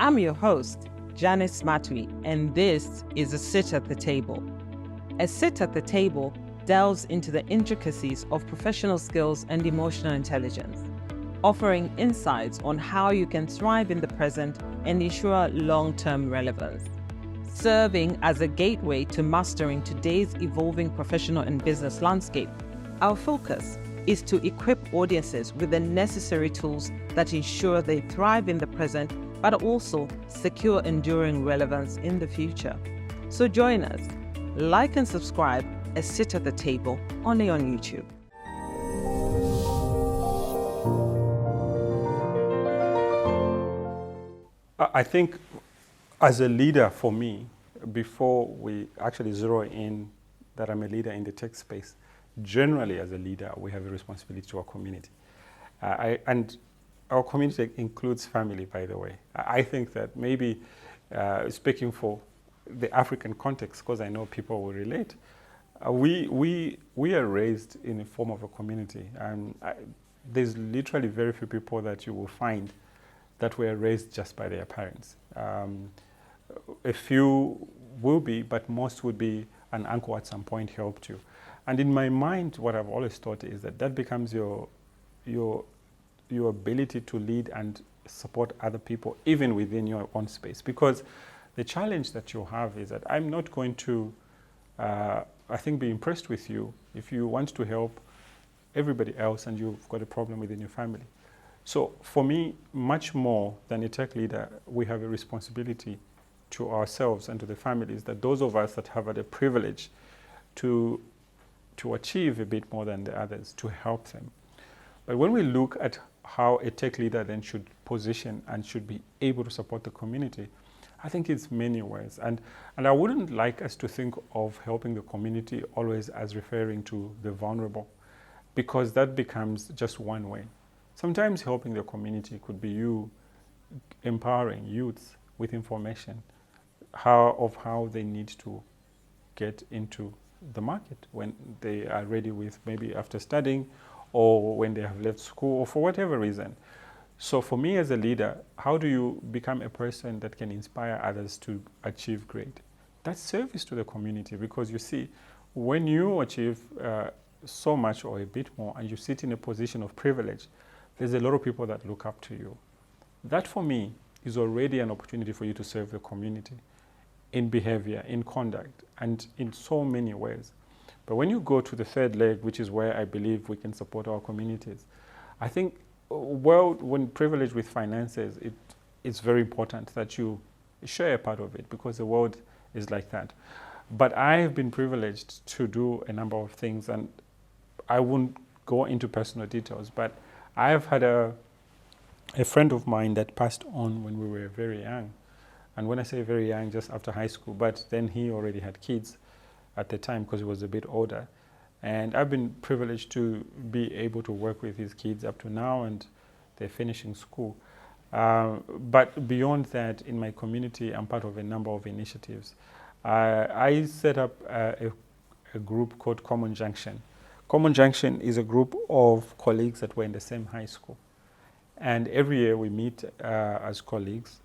I'm your host, Janice Matui, and this is A Sit at the Table. A Sit at the Table delves into the intricacies of professional skills and emotional intelligence, offering insights on how you can thrive in the present and ensure long-term relevance. Serving as a gateway to mastering today's evolving professional and business landscape, our focus is to equip audiences with the necessary tools that ensure they thrive in the present, but also secure enduring relevance in the future. So join us, like and subscribe, A Sit at the Table, only on YouTube. I think as a leader for me, before we actually zero in that I'm a leader in the tech space, generally as a leader, we have a responsibility to our community. And our community includes family, by the way. I think that maybe speaking for the African context, because I know people will relate, we are raised in a form of a community. And there's literally very few people that you will find that were raised just by their parents. A few will be, but most would be an uncle at some point helped you. And in my mind, what I've always thought is that becomes your ability to lead and support other people, even within your own space. Because the challenge that you have is that I'm not going to, I think, be impressed with you if you want to help everybody else and you've got a problem within your family. So for me, much more than a tech leader, we have a responsibility to ourselves and to the families, that those of us that have had the privilege to achieve a bit more than the others, to help them. But when we look at how a tech leader then should position and should be able to support the community, I think it's many ways. And I wouldn't like us to think of helping the community always as referring to the vulnerable, because that becomes just one way. Sometimes helping the community could be you empowering youths with information of how they need to get into the market when they are ready, with maybe after studying or when they have left school or for whatever reason. So for me as a leader, how do you become a person that can inspire others to achieve great? That's service to the community, because you see, when you achieve so much or a bit more and you sit in a position of privilege, there's a lot of people that look up to you. That for me is already an opportunity for you to serve the community in behavior, in conduct, and in so many ways. But when you go to the third leg, which is where I believe we can support our communities, I think, well, when privileged with finances, it's very important that you share a part of it, because the world is like that. But I have been privileged to do a number of things, and I won't go into personal details, but I have had a friend of mine that passed on when we were very young. And when I say very young, just after high school, but then he already had kids at the time because he was a bit older. And I've been privileged to be able to work with his kids up to now, and they're finishing school. But beyond that, in my community, I'm part of a number of initiatives. I set up a group called Common Junction. Common Junction is a group of colleagues that were in the same high school. And every year we meet as colleagues.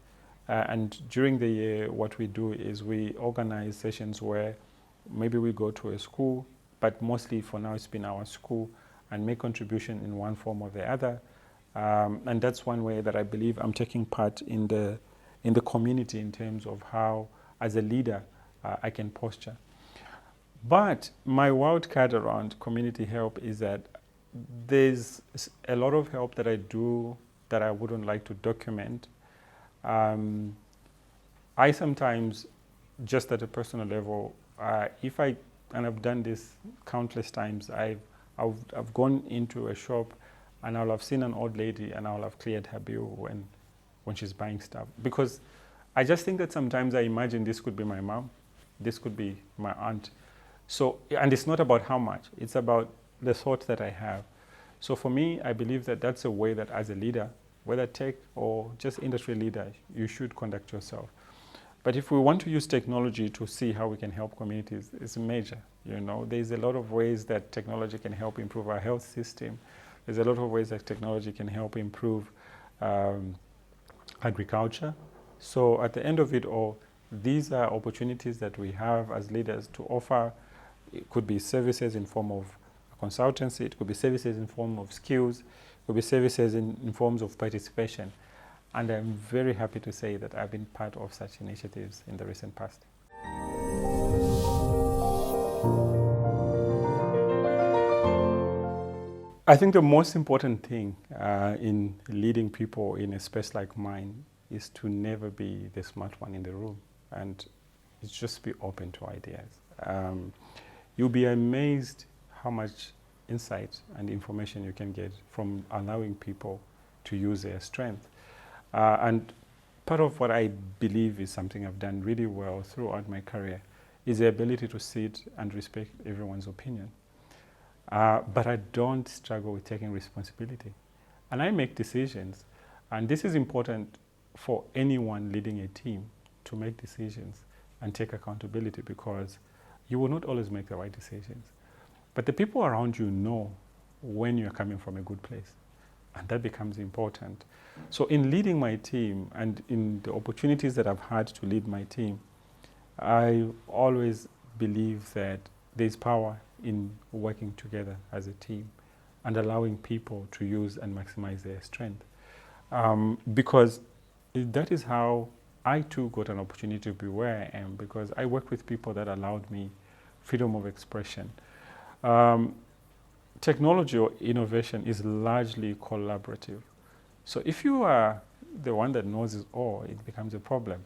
And during the year, what we do is we organize sessions where maybe we go to a school, but mostly for now it's been our school, and make contribution in one form or the other. And that's one way that I believe I'm taking part in the community in terms of how, as a leader, I can posture. But my wild card around community help is that there's a lot of help that I do that I wouldn't like to document. I sometimes, just at a personal level, and I've done this countless times, I've gone into a shop and I'll have seen an old lady and I'll have cleared her bill when she's buying stuff. Because I just think that sometimes I imagine this could be my mom, this could be my aunt. So, and it's not about how much, it's about the thought that I have. So for me, I believe that that's a way that as a leader, whether tech or just industry leader, you should conduct yourself. But if we want to use technology to see how we can help communities, it's major. You know, there's a lot of ways that technology can help improve our health system. There's a lot of ways that technology can help improve agriculture. So at the end of it all, these are opportunities that we have as leaders to offer. It could be services in form of consultancy, it could be services in form of skills, it could be services in forms of participation. And I'm very happy to say that I've been part of such initiatives in the recent past. I think the most important thing in leading people in a space like mine is to never be the smart one in the room, and just be open to ideas. You'll be amazed how much insight and information you can get from allowing people to use their strength. And part of what I believe is something I've done really well throughout my career is the ability to sit and respect everyone's opinion. But I don't struggle with taking responsibility. And I make decisions. And this is important for anyone leading a team, to make decisions and take accountability, because you will not always make the right decisions. But the people around you know when you're coming from a good place. And that becomes important. So in leading my team and in the opportunities that I've had to lead my team, I always believe that there's power in working together as a team and allowing people to use and maximize their strength. Because that is how I too got an opportunity to be where I am, because I work with people that allowed me freedom of expression. Technology or innovation is largely collaborative. So if you are the one that knows it all, it becomes a problem.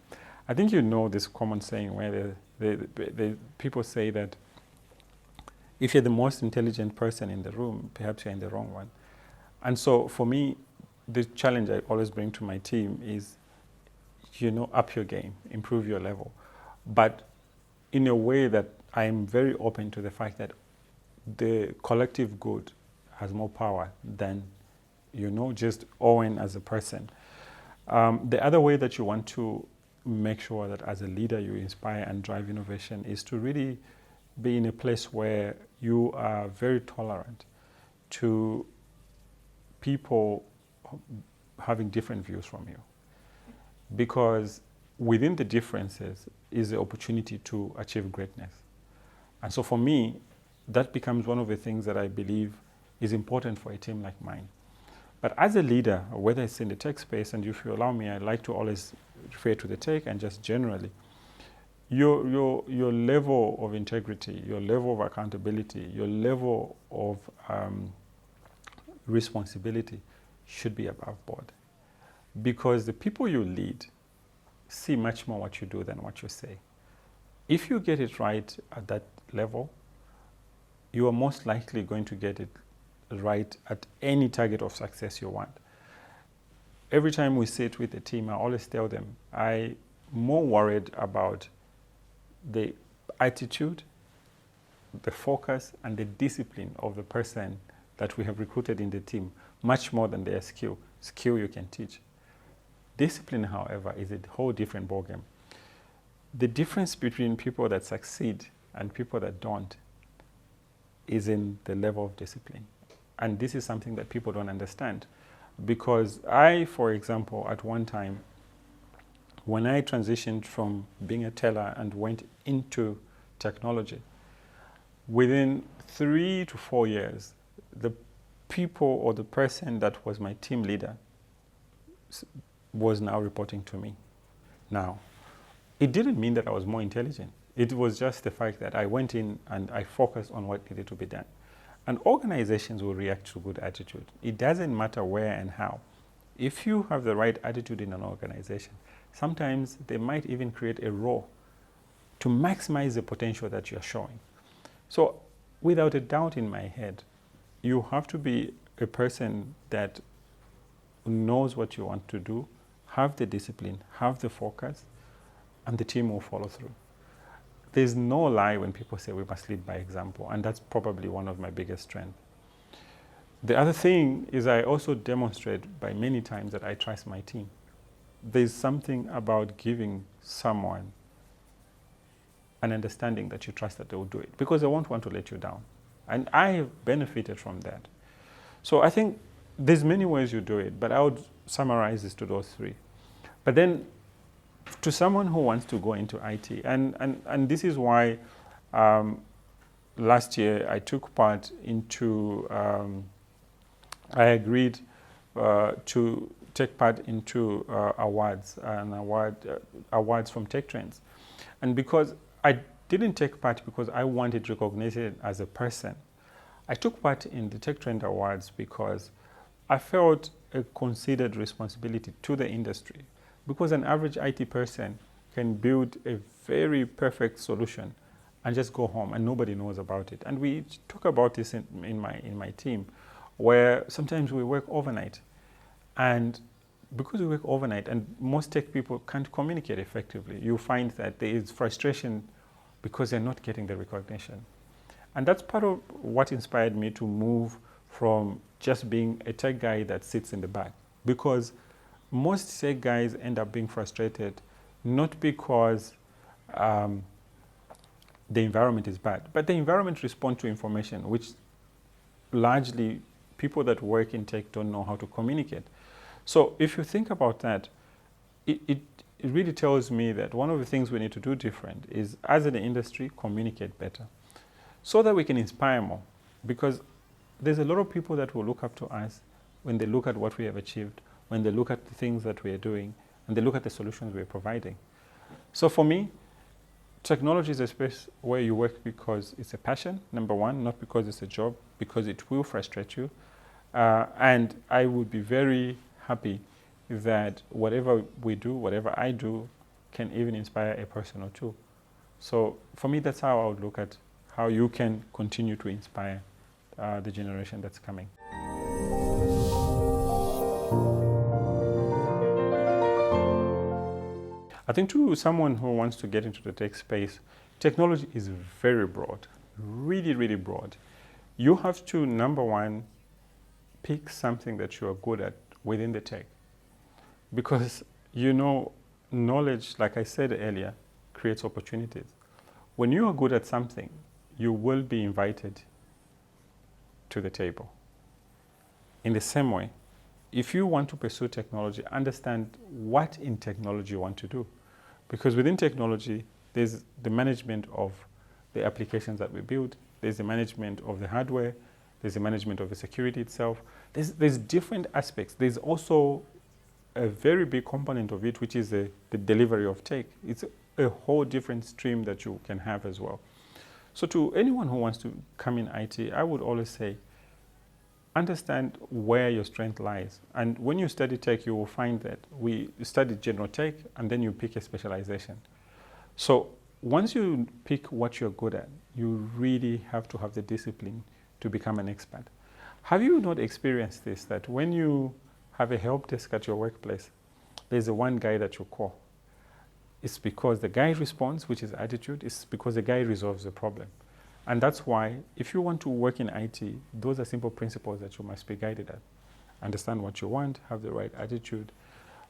I think you know this common saying where the people say that if you're the most intelligent person in the room, perhaps you're in the wrong one. And so for me, the challenge I always bring to my team is, up your game, improve your level. But in a way that I'm very open to the fact that the collective good has more power than, just Owen as a person. The other way that you want to make sure that as a leader you inspire and drive innovation is to really be in a place where you are very tolerant to people having different views from you. Because within the differences is the opportunity to achieve greatness. And so for me, that becomes one of the things that I believe is important for a team like mine. But as a leader, whether it's in the tech space, and if you allow me, I like to always refer to the tech and just generally, your level of integrity, your level of accountability, your level of responsibility should be above board. Because the people you lead see much more what you do than what you say. If you get it right at that level, you are most likely going to get it right at any target of success you want. Every time we sit with the team, I always tell them, I'm more worried about the attitude, the focus, and the discipline of the person that we have recruited in the team, much more than their skill. Skill you can teach. Discipline, however, is a whole different ballgame. The difference between people that succeed and people that don't is in the level of discipline. And this is something that people don't understand. Because I, for example, at one time, when I transitioned from being a teller and went into technology, within 3 to 4 years, the people or the person that was my team leader was now reporting to me. Now, it didn't mean that I was more intelligent. It was just the fact that I went in and I focused on what needed to be done. And organizations will react to good attitude. It doesn't matter where and how. If you have the right attitude in an organization, sometimes they might even create a role to maximize the potential that you're showing. So without a doubt in my head, you have to be a person that knows what you want to do, have the discipline, have the focus, and the team will follow through. There's no lie when people say we must lead by example, and that's probably one of my biggest strengths. The other thing is I also demonstrate by many times that I trust my team. There's something about giving someone an understanding that you trust that they will do it, because they won't want to let you down. And I have benefited from that. So I think there's many ways you do it, but I would summarize this to those 3. But then To someone who wants to go into IT, and this is why last year I took part into, I agreed to take part into awards from TechTrends. And because I didn't take part because I wanted recognition as a person, I took part in the TechTrend Awards because I felt a considered responsibility to the industry, because an average IT person can build a very perfect solution and just go home and nobody knows about it. And we talk about this in my team, where sometimes we work overnight, and because we work overnight and most tech people can't communicate effectively, you find that there is frustration because they're not getting the recognition. And that's part of what inspired me to move from just being a tech guy that sits in the back, because most tech guys end up being frustrated, not because the environment is bad, but the environment responds to information, which largely people that work in tech don't know how to communicate. So if you think about that, it really tells me that one of the things we need to do different is, as an industry, communicate better so that we can inspire more. Because there's a lot of people that will look up to us when they look at what we have achieved, when they look at the things that we are doing, and they look at the solutions we're providing. So for me, technology is a space where you work because it's a passion, number one, not because it's a job, because it will frustrate you. And I would be very happy that whatever we do, whatever I do, can even inspire a person or two. So for me, that's how I would look at how you can continue to inspire the generation that's coming. I think to someone who wants to get into the tech space, technology is very broad, really, really broad. You have to, number one, pick something that you are good at within the tech. Because, you know, knowledge, like I said earlier, creates opportunities. When you are good at something, you will be invited to the table. In the same way, if you want to pursue technology, understand what in technology you want to do. Because within technology, there's the management of the applications that we build, there's the management of the hardware, there's the management of the security itself. There's different aspects. There's also a very big component of it, which is the delivery of tech. It's a whole different stream that you can have as well. So to anyone who wants to come in IT, I would always say, understand where your strength lies. And when you study tech, you will find that we study general tech and then you pick a specialization. So once you pick what you're good at, you really have to have the discipline to become an expert. Have you not experienced this, that when you have a help desk at your workplace, there's a one guy that you call? It's because the guy responds, which is attitude. It's because the guy resolves the problem. And that's why, if you want to work in IT, those are simple principles that you must be guided at. Understand what you want, have the right attitude.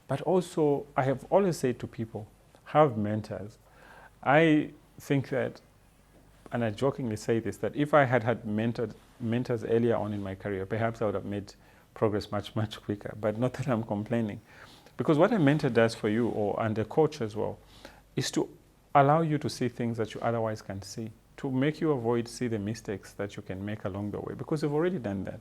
But also, I have always said to people, have mentors. I think that, and I jokingly say this, that if I had mentors earlier on in my career, perhaps I would have made progress much, much quicker. But not that I'm complaining. Because what a mentor does for you, and a coach as well, is to allow you to see things that you otherwise can't see, to make you avoid see the mistakes that you can make along the way, because you've already done that.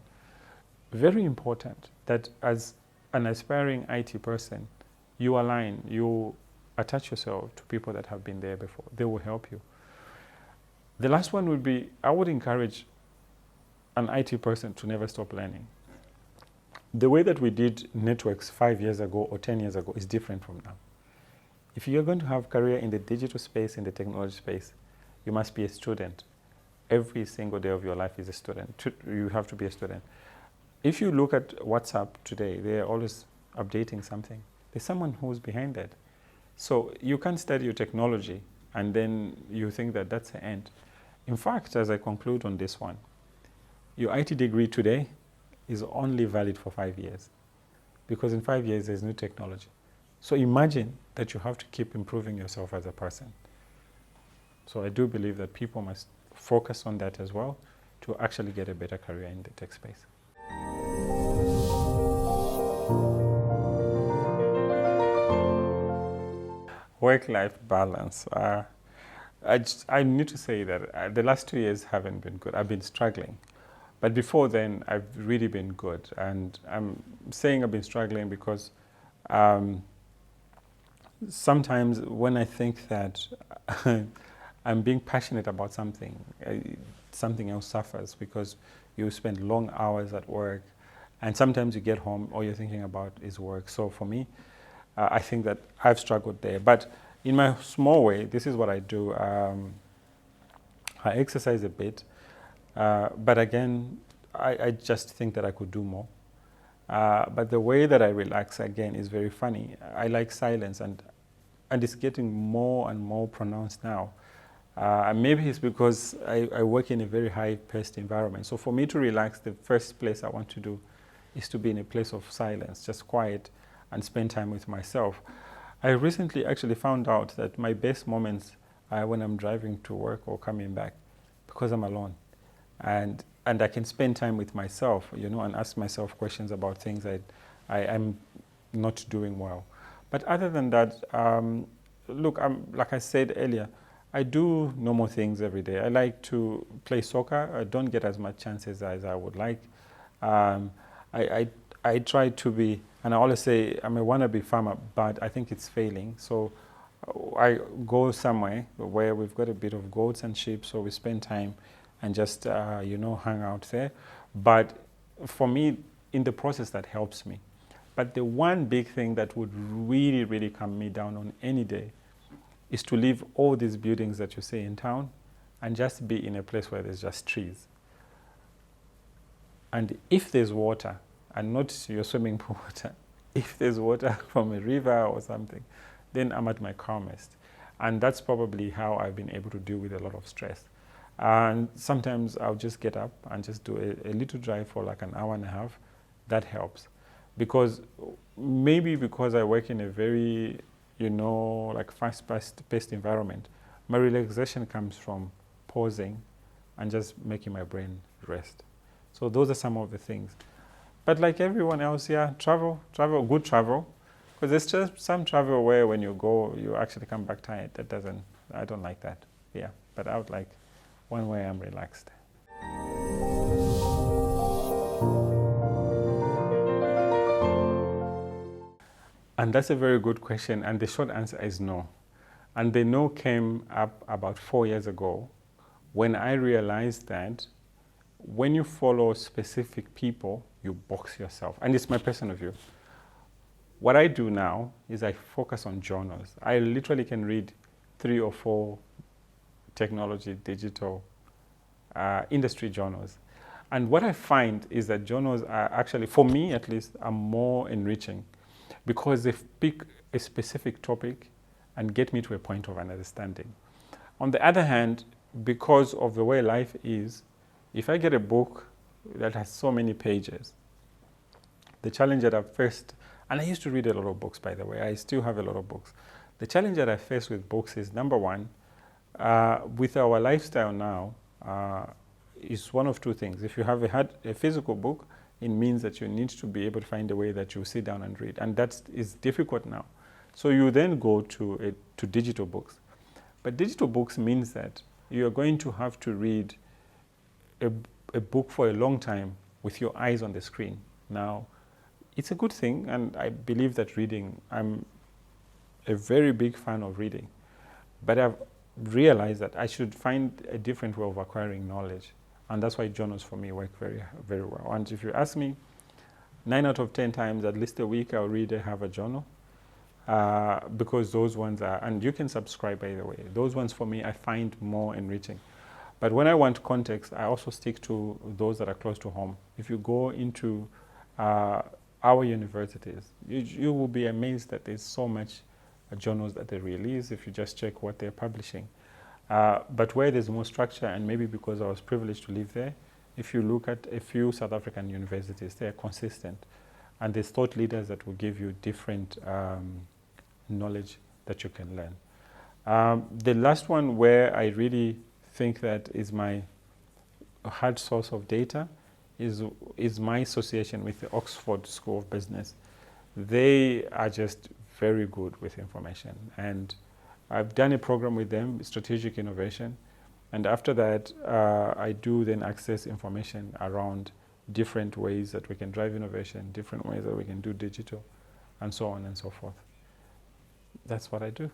Very important that as an aspiring IT person, you align, you attach yourself to people that have been there before. They will help you. The last one would be, I would encourage an IT person to never stop learning. The way that we did networks 5 years ago or 10 years ago is different from now. If you're going to have a career in the digital space, in the technology space, you must be a student. Every single day of your life is a student. You have to be a student. If you look at WhatsApp today, they're always updating something. There's someone who's behind that. So you can't study your technology and then you think that that's the end. In fact, as I conclude on this one, your IT degree today is only valid for 5 years, because in 5 years there's new technology. So imagine that you have to keep improving yourself as a person. So I do believe that people must focus on that as well to actually get a better career in the tech space. Work-life balance. I need to say that the last 2 years haven't been good. I've been struggling. But before then, I've really been good. And I'm saying I've been struggling because sometimes when I think that I'm being passionate about something, something else suffers because you spend long hours at work, and sometimes you get home, all you're thinking about is work. So for me, I think that I've struggled there. But in my small way, this is what I do. I exercise a bit, but again, I just think that I could do more. But the way that I relax, again, is very funny. I like silence, and it's getting more and more pronounced now. Maybe it's because I work in a very high-paced environment. So for me to relax, the first place I want to do is to be in a place of silence, just quiet, and spend time with myself. I recently actually found out that my best moments are when I'm driving to work or coming back, because I'm alone. And I can spend time with myself, and ask myself questions about things I'm not doing well. But other than that, look, like I said earlier, I do normal things every day. I like to play soccer. I don't get as much chances as I would like. I try to be, and I always say I'm a wannabe farmer, but I think it's failing. So I go somewhere where we've got a bit of goats and sheep, so we spend time and just, hang out there. But for me, in the process, that helps me. But the one big thing that would really, really calm me down on any day is to leave all these buildings that you see in town and just be in a place where there's just trees. And if there's water, and not your swimming pool water, if there's water from a river or something, then I'm at my calmest. And that's probably how I've been able to deal with a lot of stress. And sometimes I'll just get up and just do a little drive for like an hour and a half. That helps. Because I work in a very, like fast-paced environment, my relaxation comes from pausing and just making my brain rest. So those are some of the things. But like everyone else, yeah, travel, good travel. Because there's just some travel where when you go, you actually come back tired. I don't like that. Yeah, but I would like one where I'm relaxed. And that's a very good question. And the short answer is no. And the no came up about 4 years ago when I realized that when you follow specific people, you box yourself. And it's my personal view. What I do now is I focus on journals. I literally can read 3 or 4 technology, digital, industry journals. And what I find is that journals are actually, for me at least, are more enriching because they pick a specific topic and get me to a point of understanding. On the other hand, because of the way life is, if I get a book that has so many pages, the challenge that I faced, and I used to read a lot of books, by the way, I still have a lot of books. The challenge that I face with books is, number one, with our lifestyle now, is one of two things. If you have had a physical book, it means that you need to be able to find a way that you sit down and read, and that is difficult now. So you then go to digital books. But digital books means that you're going to have to read a book for a long time with your eyes on the screen. Now, it's a good thing, and I believe that reading, I'm a very big fan of reading. But I've realized that I should find a different way of acquiring knowledge. And that's why journals for me work very, very well. And if you ask me, 9 out of 10 times, at least a week, I'll read have a journal. Because those ones are, and you can subscribe by the way, those ones for me I find more enriching. But when I want context, I also stick to those that are close to home. If you go into our universities, you will be amazed that there's so much journals that they release if you just check what they're publishing. But where there's more structure, and maybe because I was privileged to live there, if you look at a few South African universities, they're consistent. And there's thought leaders that will give you different knowledge that you can learn. The last one where I really think that is my hard source of data is my association with the Oxford School of Business. They are just very good with information. And I've done a program with them, strategic innovation, and after that, I do then access information around different ways that we can drive innovation, different ways that we can do digital, and so on and so forth. That's what I do.